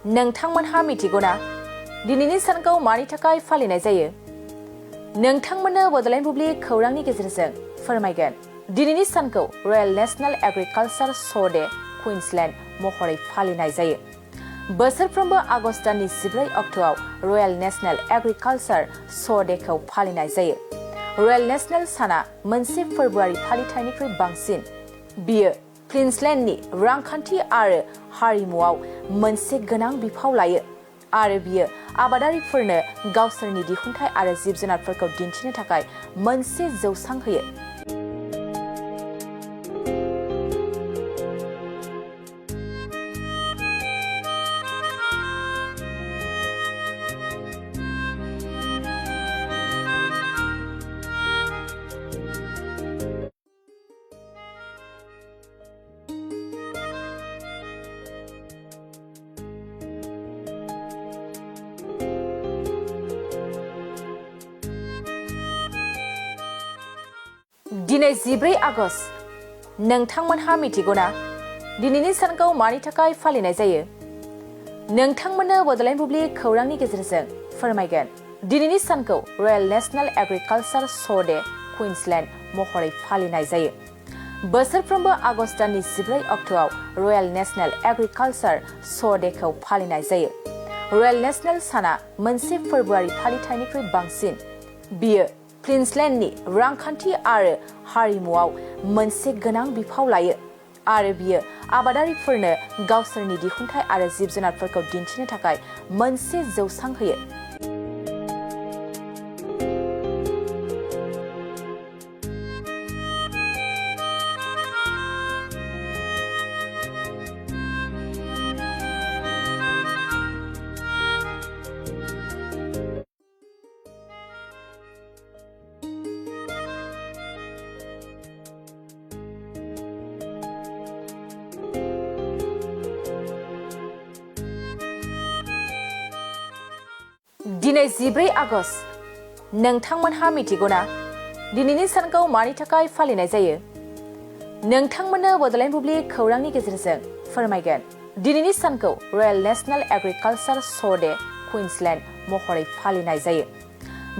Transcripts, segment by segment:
नोंथांमोनहा मिथिगौना दिनैनि सानखौ मानि थाखाय फालिनाय जायो? नोंथांमोननो बड'लेण्ड बुब्लि खौरांनि गेजेरजों फोरमायगोन। दिनैनि सानखौ रयेल नेशनेल एग्रिकालचार श' डे कुइन्सलैंड महरै फालिनाय जायो। बोसोरफ्रोमबो आगस्त दाननि 14 अक्ट'आव रयेल नेशनेल एग्रिकालचार श' डेखौ फालिनाय जायो। रयेल नेशनेल साना मोनसे फोरबोआरि फालिथायनिख्रुइ बांसिन। बियो क्वीन्सलैंडनि रांखान्थि आरो हारिमुआव मोनसे गोनां बिफाव लायो आरो बियो आबादारिफोरनो गावसोरनि दिहुनथाय आरो जिब-जुनारफोरखौ दिन्थिनो थाखाय मोनसे जौसां होयो। दिनै 14 आगस्त। नोंथांमोनहा मिथिगौना दिनैनि सानखौ मानि थाखाय फालिनाय जायो? नोंथांमोननो बड'लेण्ड बुब्लि खौरांनि गेजेरजों फोरमायगोन। दिनैनि सानखौ रयेल नेशनेल एग्रिकालचार श' डे कुइन्सलैंड महरै फालिनाय जायो। बोसोरफ्रोमबो आगस्त दाननि 14 अक्ट'आव रयेल नेशनेल एग्रिकालचार श' डेखौ फालिनाय जायो। रयेल नेशनेल साना मोनसे फोरबोआरि फालिथायनिख्रुइ बांसिन। बियो क्वीन्सलैंडनि रांखान्थि आरो हारिमुआव मोनसे गोनां बिफाव लायो आरो बियो आबादारिफोरनो गावसोरनि दिहुनथाय आरो जिब-जुनारफोरखौ दिन्थिनो थाखाय मोनसे जौसां होयो। दिनै 14 आगस्त। नोंथांमोनहा मिथिगौना दिनैनि सानखौ मानि थाखाय फालिनाय जायो? नोंथांमोननो बड'लेण्ड बुब्लि खौरांनि गेजेरजों फोरमायगोन। दिनैनि सानखौ रयेल नेशनेल एग्रिकालचार श' डे कुइन्सलैंड महरै फालिनाय जायो।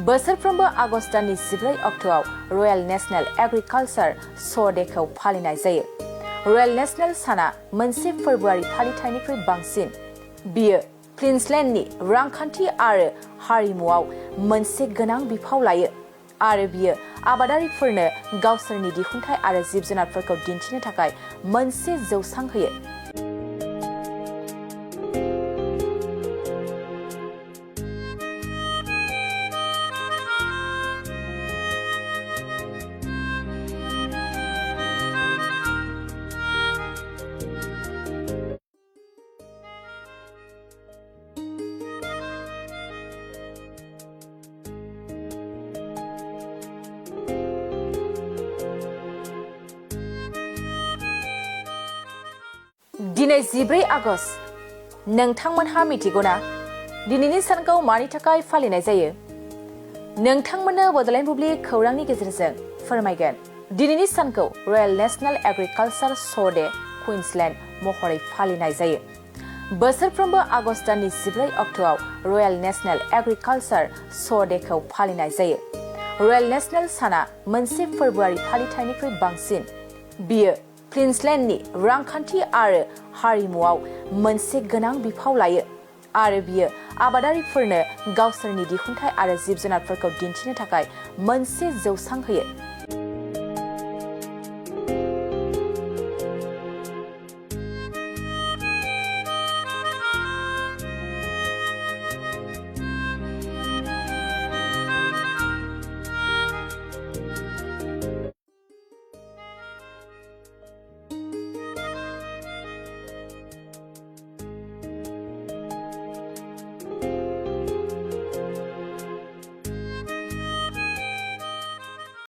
बोसोरफ्रोमबो आगस्त दाननि 14 अक्ट'आव रयेल नेशनेल एग्रिकालचार श' डेखौ फालिनाय जायो। रयेल नेशनेल साना मोनसे फोरबोआरि फालिथायनिख्रुइ बांसिन। बियो क्वीन्सलैंडनि रांखान्थि आरो हारिमुआव मोनसे गोनां बिफाव लायो आरो बियो आबादारिफोरनो गावसोरनि दिहुनथाय आरो जिब-जुनारफोरखौ दिन्थिनो थाखाय मोनसे जौसां होयो। दिनै 14 आगस्त। नोंथांमोनहा मिथिगौना दिनैनि सानखौ मानि थाखाय फालिनाय जायो? नोंथांमोननो बड'लेण्ड बुब्लि खौरांनि गेजेरजों फोरमायगोन। दिनैनि सानखौ रयेल नेशनेल एग्रिकालचार श' डे कुइन्सलैंड महरै फालिनाय जायो। बोसोरफ्रोमबो आगस्त दाननि 14 अक्ट'आव रयेल नेशनेल एग्रिकालचार श' डेखौ फालिनाय जायो। रयेल नेशनेल साना मोनसे फोरबोआरि फालिथायनिख्रुइ बांसिन। बियो क्वीन्सलैंडनि रांखान्थि आरो हारिमुआव मोनसे गोनां बिफाव लायो आरो बियो आबादारिफोरनो गावसोरनि दिहुनथाय आरो जिब-जुनारफोरखौ दिन्थिनो थाखाय मोनसे जौसां होयो।